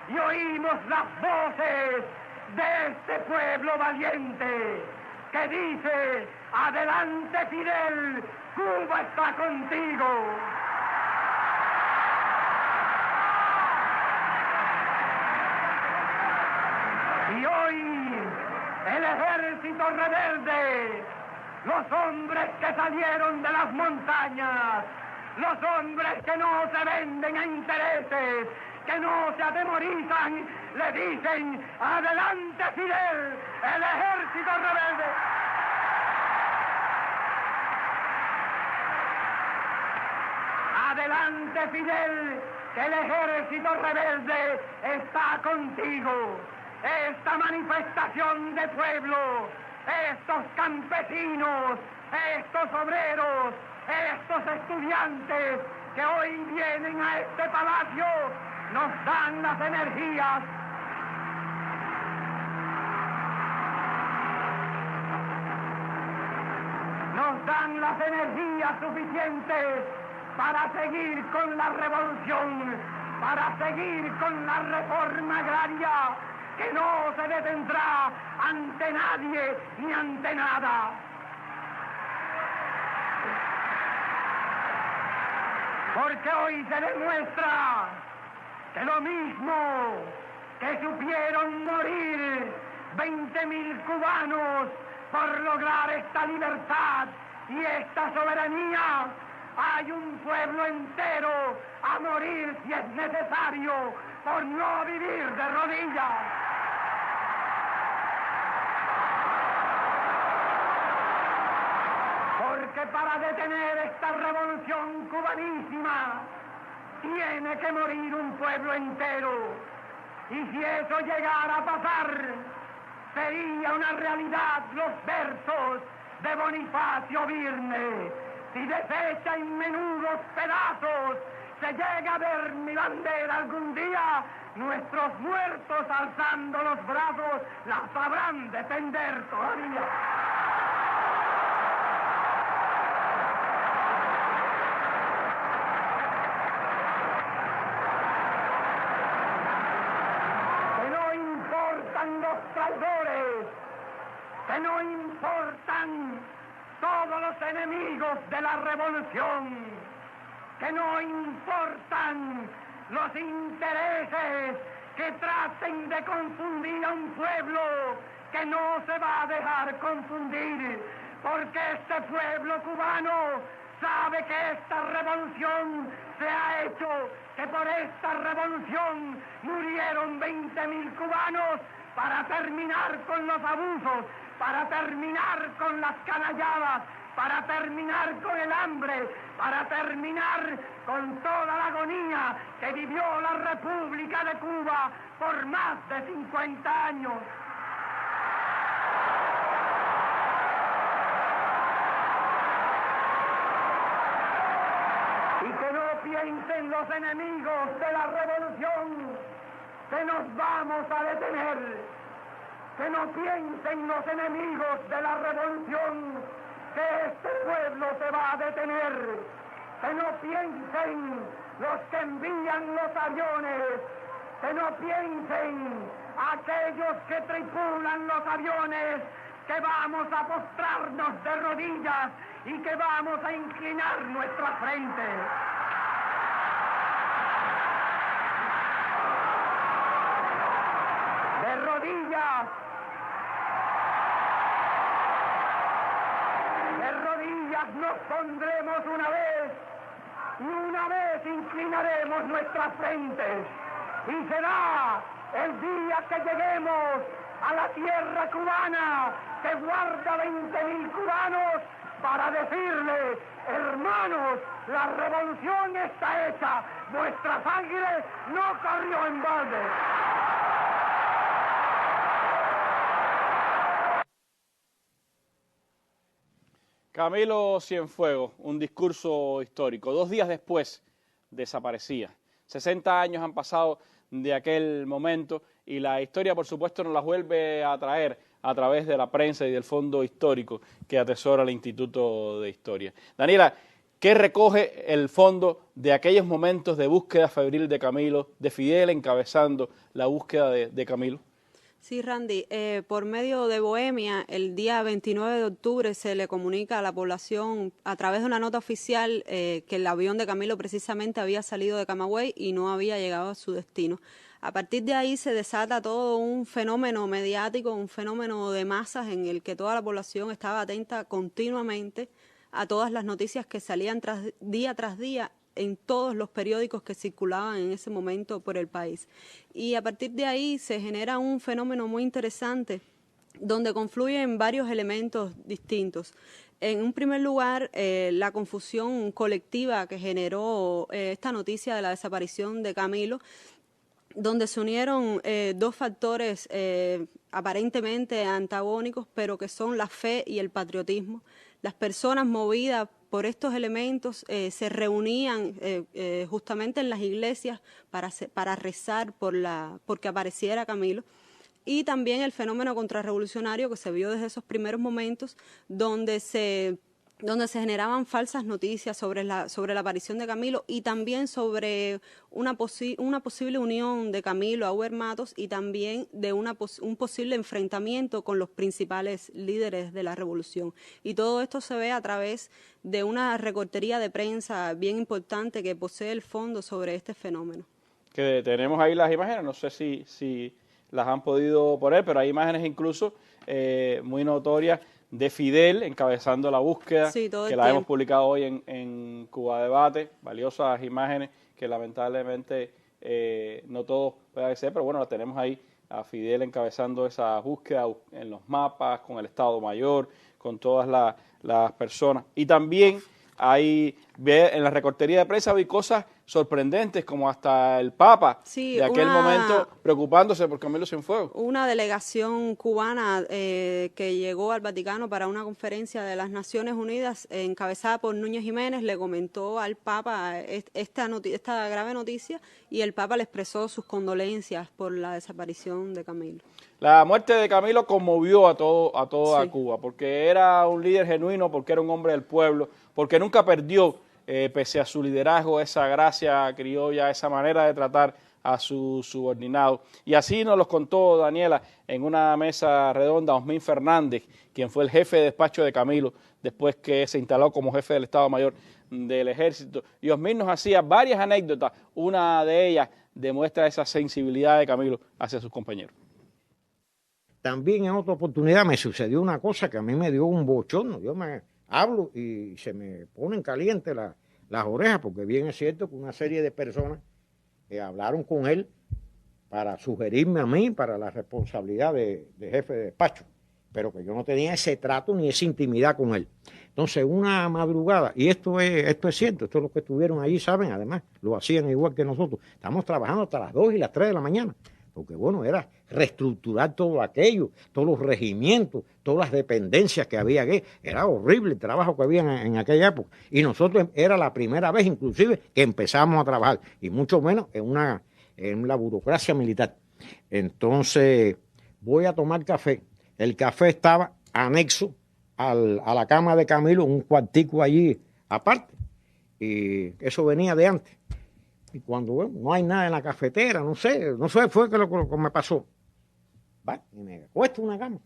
y oímos las voces de este pueblo valiente que dice: adelante Fidel, Cuba está contigo. Y hoy el ejército rebelde, los hombres que salieron de las montañas, los hombres que no se venden a intereses, que no se atemorizan, le dicen: adelante Fidel, el ejército rebelde. Adelante Fidel, que el ejército rebelde está contigo. Esta manifestación de pueblo, estos campesinos, estos obreros, estos estudiantes que hoy vienen a este palacio, nos dan las energías suficientes para seguir con la revolución, para seguir con la reforma agraria, que no se detendrá ante nadie ni ante nada. Porque hoy se demuestra que lo mismo que supieron morir 20.000 cubanos por lograr esta libertad y esta soberanía, hay un pueblo entero a morir si es necesario por no vivir de rodillas. Porque para detener esta revolución cubanísima tiene que morir un pueblo entero. Y si eso llegara a pasar, sería una realidad los versos de Bonifacio Virne: si deshecha en menudos pedazos se llega a ver mi bandera algún día, nuestros muertos alzando los brazos la sabrán defender todavía. Que no importan los traidores, que no importan todos los enemigos de la revolución, que no importan los intereses que traten de confundir a un pueblo que no se va a dejar confundir, porque este pueblo cubano sabe que esta revolución se ha hecho, que por esta revolución murieron 20.000 cubanos para terminar con los abusos, para terminar con las canalladas para terminar con el hambre, para terminar con toda la agonía que vivió la República de Cuba por más de 50 años. Y que no piensen los enemigos de la revolución que nos vamos a detener. Que no piensen los enemigos de la revolución que este pueblo se va a detener. Que no piensen los que envían los aviones. Que no piensen aquellos que tripulan los aviones que vamos a postrarnos de rodillas y que vamos a inclinar nuestra frente. De rodillas. De rodillas nos pondremos una vez y una vez inclinaremos nuestras frentes. Y será el día que lleguemos a la tierra cubana que guarda 20.000 cubanos para decirles, hermanos, la revolución está hecha, vuestra sangre no corrió en balde. Camilo Cienfuegos, un discurso histórico. 2 días después desaparecía. 60 años han pasado de aquel momento y la historia, por supuesto, nos las vuelve a traer a través de la prensa y del fondo histórico que atesora el Instituto de Historia. Daniela, ¿qué recoge el fondo de aquellos momentos de búsqueda febril de Camilo, de Fidel encabezando la búsqueda de Camilo? Sí, Randy, por medio de Bohemia, el día 29 de octubre se le comunica a la población a través de una nota oficial que el avión de Camilo precisamente había salido de Camagüey y no había llegado a su destino. A partir de ahí se desata todo un fenómeno mediático, un fenómeno de masas en el que toda la población estaba atenta continuamente a todas las noticias que salían día tras día en todos los periódicos que circulaban en ese momento por el país. Y a partir de ahí se genera un fenómeno muy interesante donde confluyen varios elementos distintos. En un primer lugar, la confusión colectiva que generó esta noticia de la desaparición de Camilo, donde se unieron 2 factores aparentemente antagónicos, pero que son la fe y el patriotismo. Las personas movidas por estos elementos se reunían justamente en las iglesias para rezar porque apareciera Camilo. Y también el fenómeno contrarrevolucionario que se vio desde esos primeros momentos, donde se generaban falsas noticias sobre la aparición de Camilo y también sobre una posible unión de Camilo a Huber Matos y también de un posible enfrentamiento con los principales líderes de la revolución. Y todo esto se ve a través de una recortería de prensa bien importante que posee el fondo sobre este fenómeno. Que tenemos ahí las imágenes, no sé si las han podido poner, pero hay imágenes incluso muy notorias de Fidel encabezando la búsqueda, sí, que la hemos publicado hoy en Cuba Debate, valiosas imágenes que lamentablemente no todos pueden ser, pero bueno, la tenemos ahí a Fidel encabezando esa búsqueda en los mapas, con el Estado Mayor, con todas las personas. Y también hay, en la recortería de prensa hay cosas sorprendentes, como hasta el Papa de aquel momento preocupándose por Camilo Cienfuegos. Una delegación cubana que llegó al Vaticano para una conferencia de las Naciones Unidas encabezada por Núñez Jiménez le comentó al Papa esta grave noticia y el Papa le expresó sus condolencias por la desaparición de Camilo. La muerte de Camilo conmovió a toda Cuba, porque era un líder genuino, porque era un hombre del pueblo, porque nunca perdió, pese a su liderazgo, esa gracia criolla, esa manera de tratar a sus subordinados. Y así nos los contó Daniela en una mesa redonda Osmín Fernández, quien fue el jefe de despacho de Camilo, después que se instaló como jefe del Estado Mayor del Ejército. Y Osmín nos hacía varias anécdotas, una de ellas demuestra esa sensibilidad de Camilo hacia sus compañeros. También en otra oportunidad me sucedió una cosa que a mí me dio un bochorno. Yo me hablo y se me ponen calientes las orejas, porque bien es cierto que una serie de personas hablaron con él para sugerirme a mí para la responsabilidad de jefe de despacho, pero que yo no tenía ese trato ni esa intimidad con él. Entonces, una madrugada, y esto es cierto, esto es lo que estuvieron allí, saben, además, lo hacían igual que nosotros. Estamos trabajando hasta las 2 y las 3 de la mañana, porque bueno, era reestructurar todo aquello, todos los regimientos, todas las dependencias que había aquí. Era horrible el trabajo que había en aquella época. Y nosotros era la primera vez, inclusive, que empezamos a trabajar, y mucho menos en la burocracia militar. Entonces, voy a tomar café. El café estaba anexo a la cama de Camilo, un cuartico allí aparte, y eso venía de antes. Y cuando bueno, no hay nada en la cafetera, no sé, fue lo que me pasó. Va, y me cuesta una cama.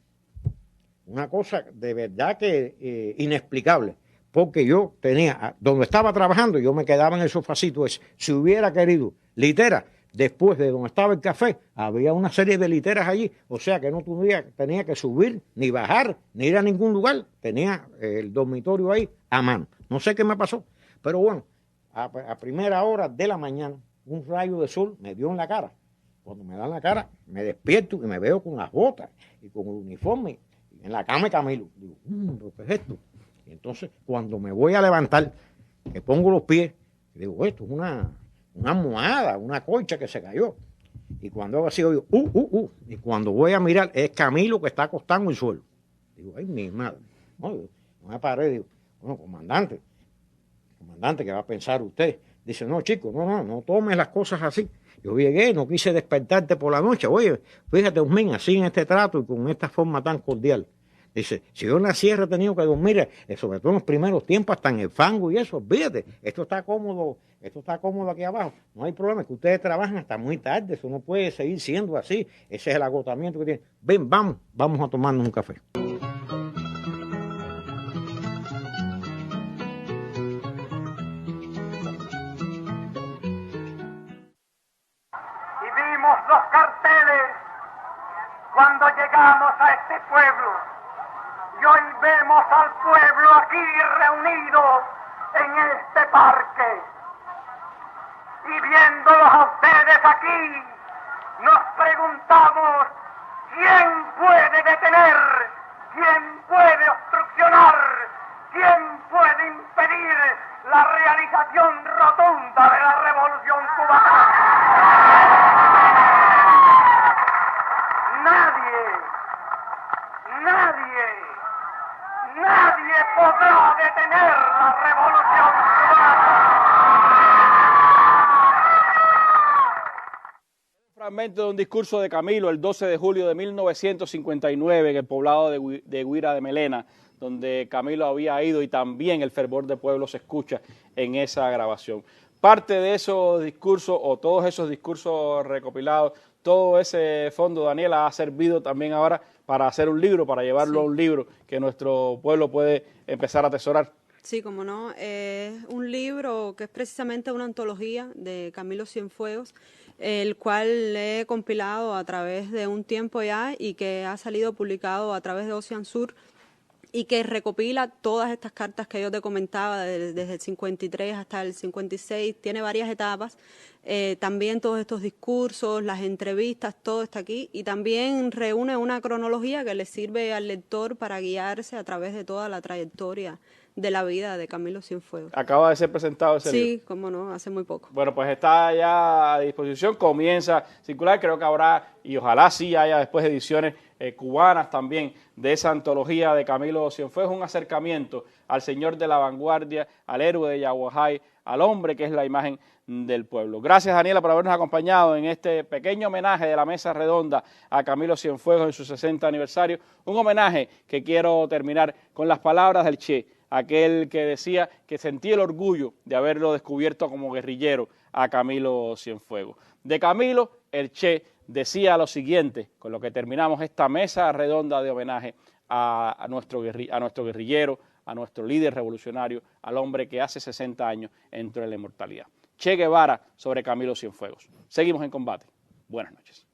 Una cosa de verdad que inexplicable, porque yo tenía, donde estaba trabajando, yo me quedaba en el sofacito ese. Si hubiera querido litera, después de donde estaba el café, había una serie de literas allí, o sea que no tenía que subir, ni bajar, ni ir a ningún lugar, tenía el dormitorio ahí a mano. No sé qué me pasó, pero bueno, a primera hora de la mañana, un rayo de sol me dio en la cara. Cuando me da en la cara, me despierto y me veo con las botas y con el uniforme en la cama de Camilo. Digo, ¿qué es esto? Y entonces, cuando me voy a levantar, que pongo los pies, digo, esto es una almohada, una colcha que se cayó. Y cuando hago así, oigo, y cuando voy a mirar, es Camilo que está acostado en el suelo. Digo, ay, mi madre. No me paré, digo, bueno, comandante, ¿qué va a pensar usted? Dice, no, chico, no tomes las cosas así. Yo llegué, no quise despertarte por la noche. Oye, fíjate, Osmin, así en este trato y con esta forma tan cordial. Dice, si yo en la sierra he tenido que dormir, sobre todo en los primeros tiempos, hasta en el fango y eso, fíjate, esto está cómodo aquí abajo. No hay problema, es que ustedes trabajan hasta muy tarde, eso no puede seguir siendo así. Ese es el agotamiento que tienen. Ven, vamos a tomarnos un café. Y vimos los carteles cuando llegamos a este pueblo. Y hoy vemos al pueblo aquí reunido en este parque. Y viéndolos a ustedes aquí, nos preguntamos, ¿quién puede detener? ¿Quién puede obstruccionar? ¿Quién puede impedir la realización rotunda de la revolución cubana? Nadie podrá detener la revolución cubana. Un fragmento de un discurso de Camilo el 12 de julio de 1959 en el poblado de Guira de Melena, donde Camilo había ido, y también el fervor del pueblo se escucha en esa grabación. Parte de esos discursos, o todos esos discursos recopilados, todo ese fondo, Daniela, ha servido también ahora para hacer un libro, para llevarlo a un libro que nuestro pueblo puede empezar a atesorar. Sí, como no, es un libro que es precisamente una antología de Camilo Cienfuegos, el cual he compilado a través de un tiempo ya y que ha salido publicado a través de Ocean Sur, y que recopila todas estas cartas que yo te comentaba desde el 53 hasta el 56, tiene varias etapas, también todos estos discursos, las entrevistas, todo está aquí, y también reúne una cronología que le sirve al lector para guiarse a través de toda la trayectoria de la vida de Camilo Cienfuegos. Acaba de ser presentado ese libro. Sí, cómo no, hace muy poco. Bueno, pues está ya a disposición, comienza a circular, creo que habrá, y ojalá sí haya después ediciones cubanas también de esa antología de Camilo Cienfuegos, un acercamiento al señor de la vanguardia, al héroe de Yaguajay, al hombre que es la imagen del pueblo. Gracias, Daniela, por habernos acompañado en este pequeño homenaje de la mesa redonda a Camilo Cienfuegos en su 60 aniversario, un homenaje que quiero terminar con las palabras del Che, aquel que decía que sentía el orgullo de haberlo descubierto como guerrillero a Camilo Cienfuegos. De Camilo, el Che decía lo siguiente, con lo que terminamos esta mesa redonda de homenaje a nuestro guerrillero, a nuestro líder revolucionario, al hombre que hace 60 años entró en la inmortalidad. Che Guevara sobre Camilo Cienfuegos. Seguimos en combate. Buenas noches.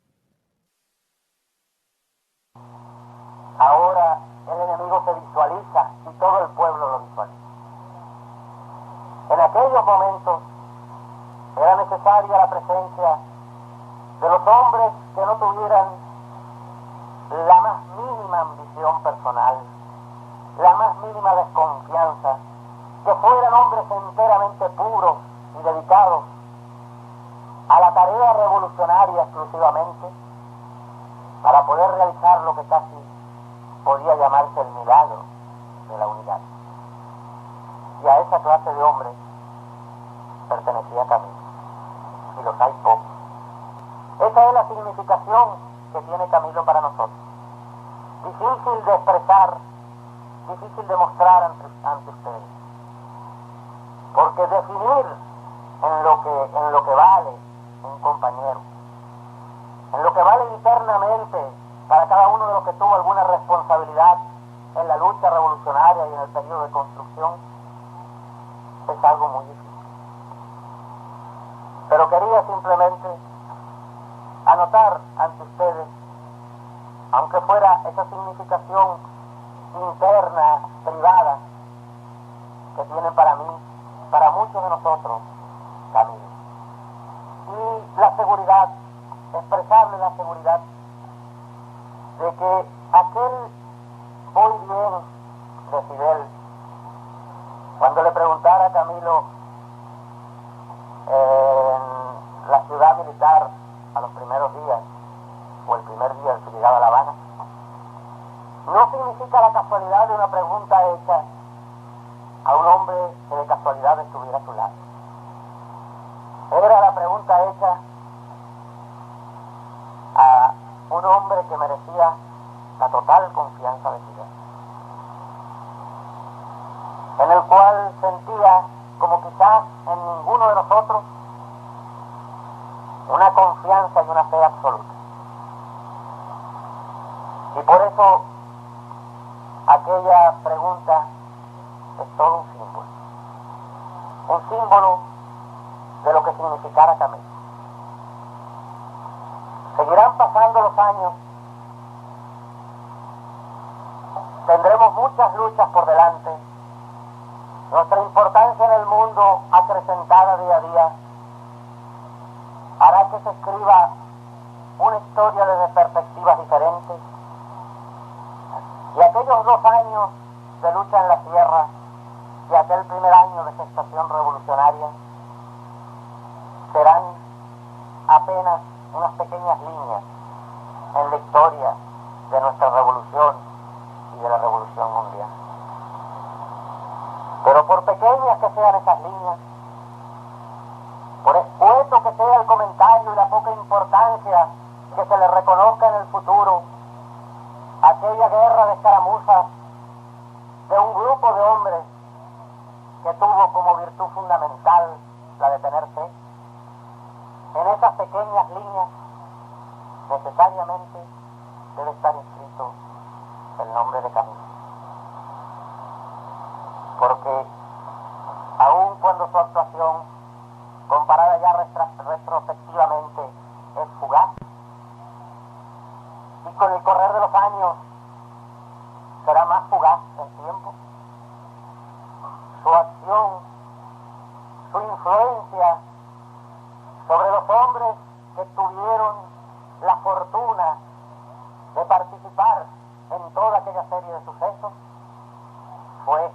Ahora el enemigo se visualiza y todo el pueblo lo visualiza. En aquellos momentos era necesaria la presencia de los hombres que no tuvieran la más mínima ambición personal, la más mínima desconfianza, que fueran hombres enteramente puros y dedicados a la tarea revolucionaria exclusivamente, para poder realizar lo que casi podía llamarse el milagro de la unidad. Y a esa clase de hombres pertenecía Camilo, y los hay pocos. Esa es la significación que tiene Camilo para nosotros. Difícil de expresar, difícil de mostrar ante ustedes. Porque definir en lo que vale un compañero, en lo que vale internamente para cada uno de los que tuvo alguna responsabilidad en la lucha revolucionaria y en el periodo de construcción, es algo muy difícil. Pero quería simplemente anotar ante ustedes, aunque fuera esa significación interna, privada, que tiene para mí, para muchos de nosotros, Camilo. Y la seguridad, expresarle la seguridad de que aquel muy bien de Fidel, cuando le preguntara a Camilo en la ciudad militar a los primeros días, o el primer día que llegaba a La Habana, no significa la casualidad de una pregunta hecha a un hombre que de casualidad estuviera a su lado. Era la pregunta hecha a un hombre que merecía la total confianza de Fidel, en el cual sentía, como quizás en ninguno de nosotros, una confianza y una fe absoluta. Y por eso aquella pregunta es todo un símbolo de lo que significara Camilo. Seguirán pasando los años, tendremos muchas luchas por delante, nuestra importancia en el mundo acrecentada día a día hará que se escriba una historia desde perspectivas diferentes, y aquellos 2 años de lucha en la tierra y aquel primer año de gestación revolucionaria serán apenas unas pequeñas líneas en la historia de nuestra revolución y de la revolución mundial. Pero por pequeñas que sean esas líneas, por escueto que sea el comentario y la poca importancia que se le reconozca en el futuro, aquella guerra de escaramuzas de un grupo de hombres que tuvo como virtud fundamental la de tener fe, en esas pequeñas líneas necesariamente debe estar inscrito el nombre de Camilo. Porque aun cuando su actuación, comparada ya retrospectivamente, es fugaz, y con el correr de los años será más fugaz el tiempo, su acción, su influencia sobre los hombres que tuvieron la fortuna de participar en toda aquella serie de sucesos fue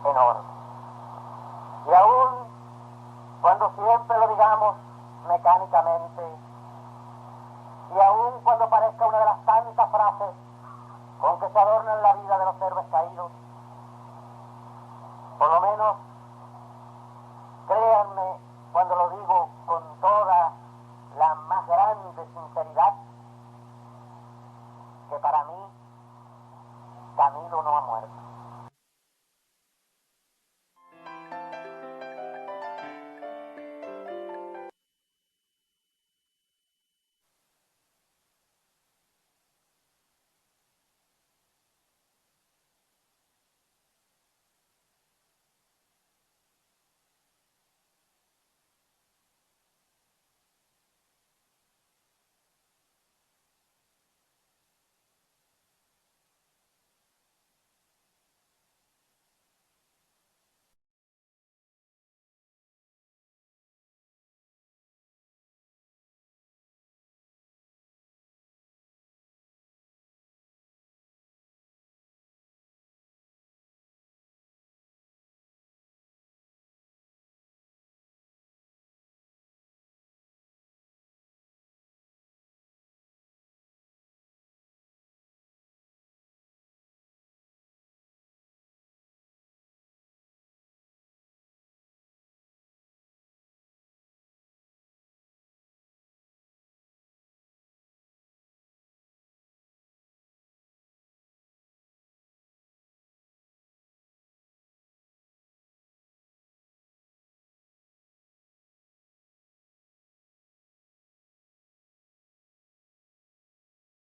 enorme. Y aún cuando siempre lo digamos mecánicamente, y aún cuando parezca una de las tantas frases con que se adornan la vida de los héroes caídos, por lo menos créanme cuando lo digo con toda la más grande sinceridad, que para mí Camilo no ha muerto.